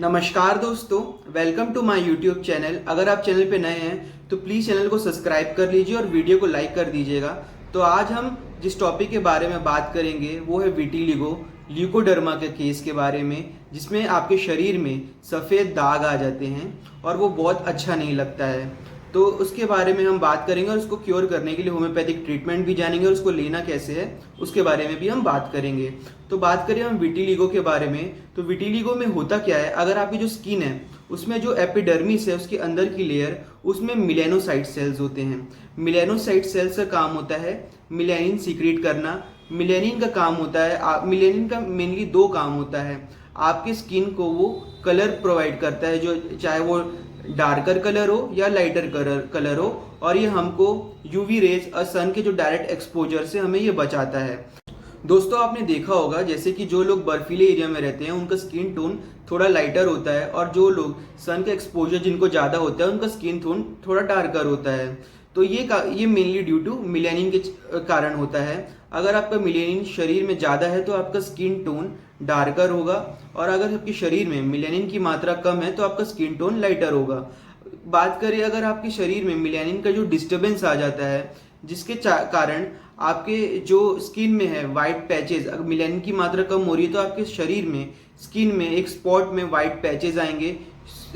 नमस्कार दोस्तों, welcome to my YouTube channel. अगर आप चैनल पे नए हैं तो प्लीज़ चैनल को सब्सक्राइब कर लीजिए और वीडियो को लाइक कर दीजिएगा। तो आज हम जिस टॉपिक के बारे में बात करेंगे वो है विटिलिगो ल्यूकोडर्मा के केस के बारे में, जिसमें आपके शरीर में सफ़ेद दाग आ जाते हैं और वो बहुत अच्छा नहीं लगता है। तो उसके बारे में हम बात करेंगे और उसको क्योर करने के लिए होम्योपैथिक ट्रीटमेंट भी जानेंगे और उसको लेना कैसे है उसके बारे में भी हम बात करेंगे। तो बात करें हम विटिलिगो के बारे में, तो विटिलिगो में होता क्या है, अगर आपकी जो स्किन है उसमें जो एपिडर्मिस है उसके अंदर की लेयर, उसमें मिलेनोसाइट सेल्स होते हैं। मिलेनोसाइट सेल्स का काम होता है मिलेनिन सीक्रेट करना। मिलेनिन का काम होता है, मिलेनिन का मेनली दो काम होता है। आपके स्किन को वो कलर प्रोवाइड करता है, जो चाहे वो डार्कर कलर हो या लाइटर कलर हो, और ये हमको यूवी रेज और सन के जो डायरेक्ट एक्सपोजर से हमें ये बचाता है। दोस्तों, आपने देखा होगा जैसे कि जो लोग बर्फीले एरिया में रहते हैं उनका स्किन टोन थोड़ा लाइटर होता है, और जो लोग सन का एक्सपोजर जिनको ज़्यादा होता है उनका स्किन टोन थोड़ा डार्कर होता है। तो ये मेनली ड्यू टू मिलेनिन के कारण होता है। अगर आपका मिलेनिन शरीर में ज़्यादा है तो आपका स्किन टोन डार्कर होगा, और अगर आपके शरीर में मिलेनिन की मात्रा कम है तो आपका स्किन टोन लाइटर होगा। बात करें अगर आपके शरीर में मिलेनिन का जो डिस्टर्बेंस आ जाता है, जिसके कारण आपके जो स्किन में है वाइट पैचेस, अगर मिलेनिन की मात्रा कम हो रही है तो आपके शरीर में स्किन में एक स्पॉट में वाइट पैचेस आएंगे।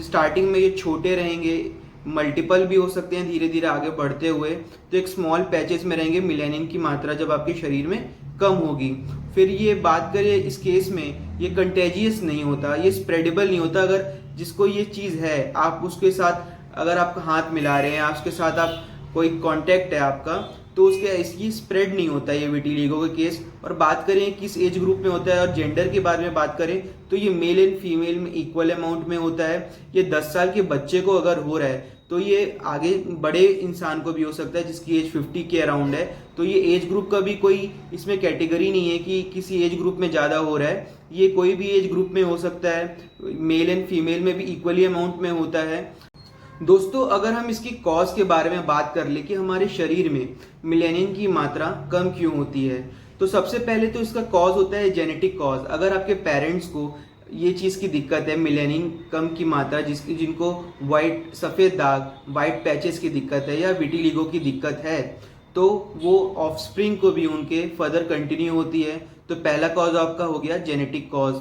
स्टार्टिंग में ये छोटे रहेंगे, मल्टीपल भी हो सकते हैं धीरे धीरे आगे बढ़ते हुए। तो एक स्मॉल पैचेस में रहेंगे मिलेनिन की मात्रा जब आपके शरीर में कम होगी। फिर ये बात करें इस केस में, ये कंटेजियस नहीं होता, ये स्प्रेडेबल नहीं होता। अगर जिसको ये चीज़ है, आप उसके साथ अगर आप हाथ मिला रहे हैं, आप उसके साथ आप कोई कांटेक्ट है आपका, तो उसके इसकी स्प्रेड नहीं होता ये विटिलिगो का केस। और बात करें किस एज ग्रुप में होता है और जेंडर के बारे में बात करें तो ये मेल एंड फीमेल में इक्वल अमाउंट में होता है। ये 10 साल के बच्चे को अगर हो रहा है तो ये आगे बड़े इंसान को भी हो सकता है जिसकी एज 50 के अराउंड है। तो ये एज ग्रुप का भी कोई इसमें कैटेगरी नहीं है कि किसी एज ग्रुप में ज़्यादा हो रहा है, ये कोई भी एज ग्रुप में हो सकता है। मेल एंड फीमेल में भी इक्वली अमाउंट में होता है। दोस्तों, अगर हम इसकी कॉज के बारे में बात कर ले कि हमारे शरीर में मिलेनिन की मात्रा कम क्यों होती है, तो सबसे पहले तो इसका कॉज होता है जेनेटिक कॉज। अगर आपके पेरेंट्स को ये चीज़ की दिक्कत है, मिलेनिन कम की मात्रा, जिनको वाइट सफ़ेद दाग, वाइट पैचेस की दिक्कत है या विटिलिगो की दिक्कत है, तो वो ऑफस्प्रिंग को भी उनके फर्दर कंटिन्यू होती है। तो पहला कॉज आपका हो गया जेनेटिक कॉज।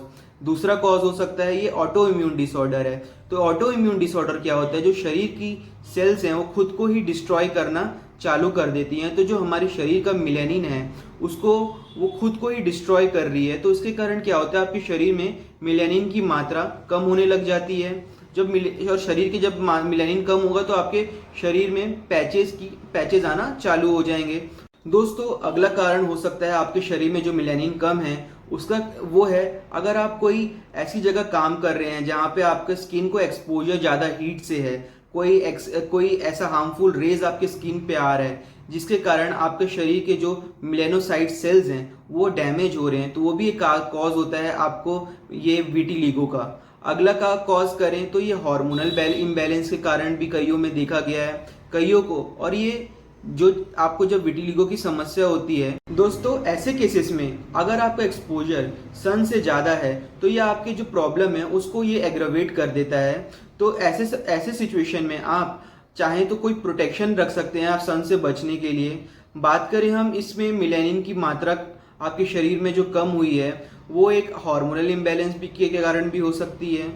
दूसरा कॉज हो सकता है ये ऑटो इम्यून डिसऑर्डर है। तो ऑटो इम्यून डिसऑर्डर क्या होता है, जो शरीर की सेल्स हैं वो खुद को ही डिस्ट्रॉय करना चालू कर देती हैं। तो जो हमारे शरीर का मिलेनिन है उसको वो खुद को ही डिस्ट्रॉय कर रही है। तो इसके कारण क्या होता है, आपके शरीर में मिलेनिन की मात्रा कम होने लग जाती है। और शरीर के जब मिलेनिन कम होगा तो आपके शरीर में पैचेस आना चालू हो जाएंगे। दोस्तों, अगला कारण हो सकता है आपके शरीर में जो मिलेनिन कम है उसका, वो है अगर आप कोई ऐसी जगह काम कर रहे हैं जहाँ पे आपके स्किन को एक्सपोजर ज़्यादा हीट से है, कोई ऐसा हार्मफुल रेज आपके स्किन पे आ रहा है जिसके कारण आपके शरीर के जो मिलेनोसाइट सेल्स हैं वो डैमेज हो रहे हैं, तो वो भी एक कॉज होता है आपको ये विटिलिगो का। अगला का कॉज करें तो ये हार्मोनल इम्बैलेंस के कारण भी कईयों में देखा गया है कईयों को। और ये जो आपको जब विटिलिगो की समस्या होती है दोस्तों, ऐसे केसेस में अगर आपका एक्सपोजर सन से ज़्यादा है तो ये आपकी जो प्रॉब्लम है उसको ये एग्रावेट कर देता है। तो ऐसे सिचुएशन में आप चाहें तो कोई प्रोटेक्शन रख सकते हैं आप सन से बचने के लिए। बात करें हम इसमें मिलेनिन की मात्रा आपके शरीर में जो कम हुई है वो एक हार्मोनल इम्बैलेंस भी के कारण भी हो सकती है।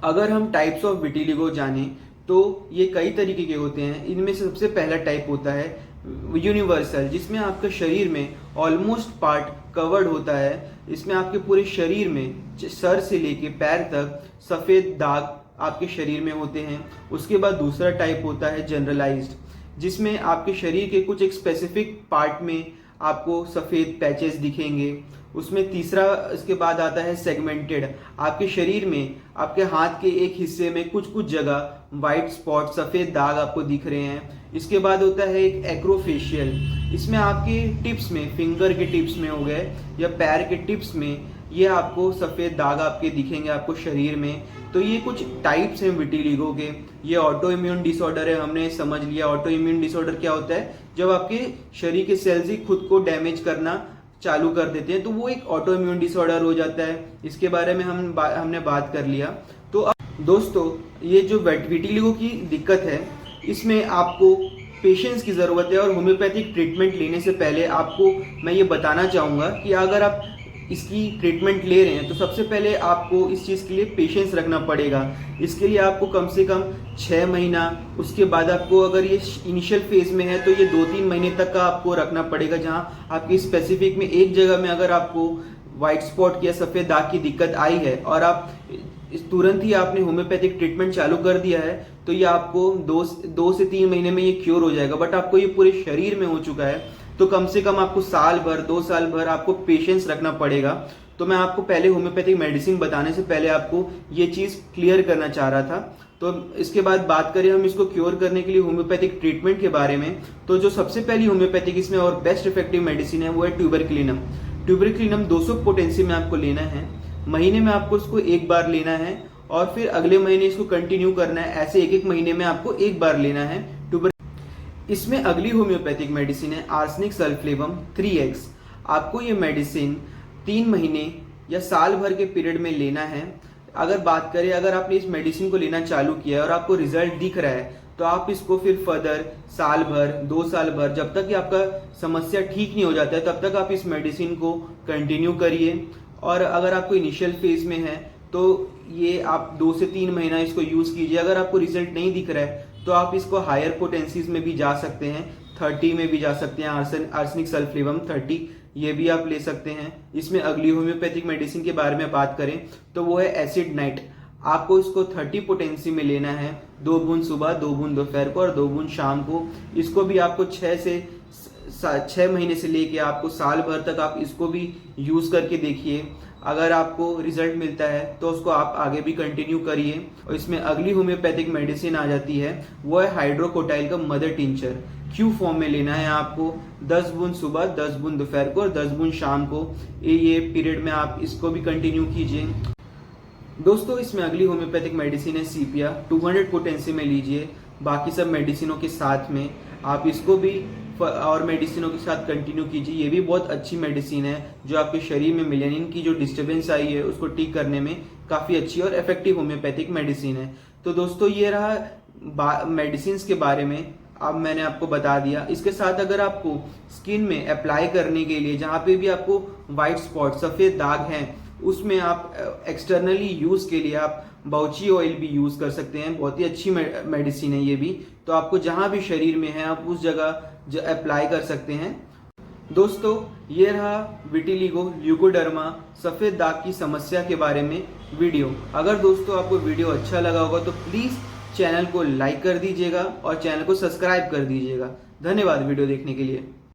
अगर हम टाइप्स ऑफ विटिलिगो जाने तो ये कई तरीके के होते हैं। इनमें से सबसे पहला टाइप होता है यूनिवर्सल, जिसमें आपके शरीर में ऑलमोस्ट पार्ट कवर्ड होता है। इसमें आपके पूरे शरीर में सर से लेके पैर तक सफ़ेद दाग आपके शरीर में होते हैं। उसके बाद दूसरा टाइप होता है जनरलाइज्ड, जिसमें आपके शरीर के कुछ एक स्पेसिफिक पार्ट में आपको सफ़ेद पैचेस दिखेंगे। उसमें तीसरा इसके बाद आता है सेगमेंटेड, आपके शरीर में आपके हाथ के एक हिस्से में कुछ कुछ जगह वाइट स्पॉट सफ़ेद दाग आपको दिख रहे हैं। इसके बाद होता है एक एक्रोफेशियल, इसमें आपके टिप्स में, फिंगर के टिप्स में हो गए या पैर के टिप्स में ये आपको सफ़ेद दाग आपके दिखेंगे आपको शरीर में। तो ये कुछ टाइप्स हैं विटिलिगो के। ये ऑटो इम्यून डिसऑर्डर है, हमने समझ लिया। ऑटो इम्यून डिसऑर्डर क्या होता है, जब आपके शरीर के सेल्स ही खुद को डैमेज करना चालू कर देते हैं तो वो एक ऑटो इम्यून डिसऑर्डर हो जाता है। इसके बारे में हमने बात कर लिया। तो अब दोस्तों, ये जो विटिलिगो की दिक्कत है, इसमें आपको पेशेंस की ज़रूरत है और होम्योपैथिक ट्रीटमेंट लेने से पहले आपको मैं ये बताना चाहूँगा कि अगर आप इसकी ट्रीटमेंट ले रहे हैं तो सबसे पहले आपको इस चीज़ के लिए पेशेंस रखना पड़ेगा। इसके लिए आपको कम से कम 6 महीना, उसके बाद आपको अगर ये इनिशियल फेज में है तो ये 2-3 महीने तक का आपको रखना पड़ेगा, जहाँ आपकी स्पेसिफिक में एक जगह में अगर आपको वाइट स्पॉट या सफ़ेद दाग की दिक्कत आई है और आप तुरंत ही आपने होम्योपैथिक ट्रीटमेंट चालू कर दिया है तो ये आपको 2 से 3 महीने में ये क्योर हो जाएगा। बट आपको ये पूरे शरीर में हो चुका है तो कम से कम आपको साल भर 2 साल भर आपको पेशेंस रखना पड़ेगा। तो मैं आपको पहले होम्योपैथिक मेडिसिन बताने से पहले आपको ये चीज़ क्लियर करना चाह रहा था। तो इसके बाद बात करें हम इसको क्योर करने के लिए होम्योपैथिक ट्रीटमेंट के बारे में, तो जो सबसे पहली होम्योपैथिक इसमें और बेस्ट इफेक्टिव मेडिसिन है वो है ट्यूबरक्लिनम। ट्यूबरक्लिनम 200 पोटेंसी में आपको लेना है, महीने में आपको इसको एक बार लेना है और फिर अगले महीने इसको कंटिन्यू करना है। ऐसे एक महीने में आपको एक बार लेना है ट्यूबर। इसमें अगली होम्योपैथिक मेडिसिन है आर्सेनिक सल्फेटम 3x। आपको ये मेडिसिन 3 महीने या साल भर के पीरियड में लेना है। अगर आपने इस मेडिसिन को लेना चालू किया है और आपको रिजल्ट दिख रहा है तो आप इसको फिर फर्दर साल भर 2 साल भर, जब तक कि आपका समस्या ठीक नहीं हो जाता है तब तक आप इस मेडिसिन को कंटिन्यू करिए। और अगर आपको इनिशियल फेज में है तो ये आप 2 से 3 महीना इसको यूज़ कीजिए। अगर आपको रिजल्ट नहीं दिख रहा है तो आप इसको हायर पोटेंसीज में भी जा सकते हैं, 30 में भी जा सकते हैं। आर्सेनिक सल्फेटम 30 ये भी आप ले सकते हैं। इसमें अगली होम्योपैथिक मेडिसिन के बारे में बात करें तो वो है एसिड नाइट। आपको इसको 30 पोटेंसी में लेना है, 2 बूंद सुबह, 2 बूंद दोपहर को और 2 बूंद शाम को। इसको भी आपको 6 महीने से लेके आपको साल भर तक आप इसको भी यूज़ करके देखिए। अगर आपको रिजल्ट मिलता है तो उसको आप आगे भी कंटिन्यू करिए। और इसमें अगली होम्योपैथिक मेडिसिन आ जाती है, वो है हाइड्रोकोटाइल का मदर टिंचर। क्यू फॉर्म में लेना है आपको, 10 बूंद सुबह, 10 बूंद दोपहर को और 10 बूंद शाम को। ये पीरियड में आप इसको भी कंटिन्यू कीजिए। दोस्तों, इसमें अगली होम्योपैथिक मेडिसिन है सीपिया, 200 पोटेंसी में लीजिए। बाकी सब मेडिसिनों के साथ में आप इसको भी और मेडिसिनों के साथ कंटिन्यू कीजिए। ये भी बहुत अच्छी मेडिसिन है जो आपके शरीर में मिलेनिन की जो डिस्टर्बेंस आई है उसको ठीक करने में काफ़ी अच्छी और इफेक्टिव होम्योपैथिक मेडिसिन है। तो दोस्तों, ये रहा मेडिसिन के बारे में, अब मैंने आपको बता दिया। इसके साथ अगर आपको स्किन में अप्लाई करने के लिए जहाँ पे भी आपको वाइट स्पॉट, सफ़ेद दाग हैं, उसमें आप एक्सटर्नली यूज़ के लिए आप बाउची ऑयल भी यूज़ कर सकते हैं। बहुत ही अच्छी मेडिसिन है ये भी। तो आपको जहाँ भी शरीर में है आप उस जगह अप्लाई कर सकते हैं। दोस्तों, ये रहा विटिलिगो, ल्यूकोडर्मा, सफ़ेद दाग की समस्या के बारे में वीडियो। अगर दोस्तों आपको वीडियो अच्छा लगा होगा तो प्लीज़ चैनल को लाइक कर दीजिएगा और चैनल को सब्सक्राइब कर दीजिएगा। धन्यवाद वीडियो देखने के लिए।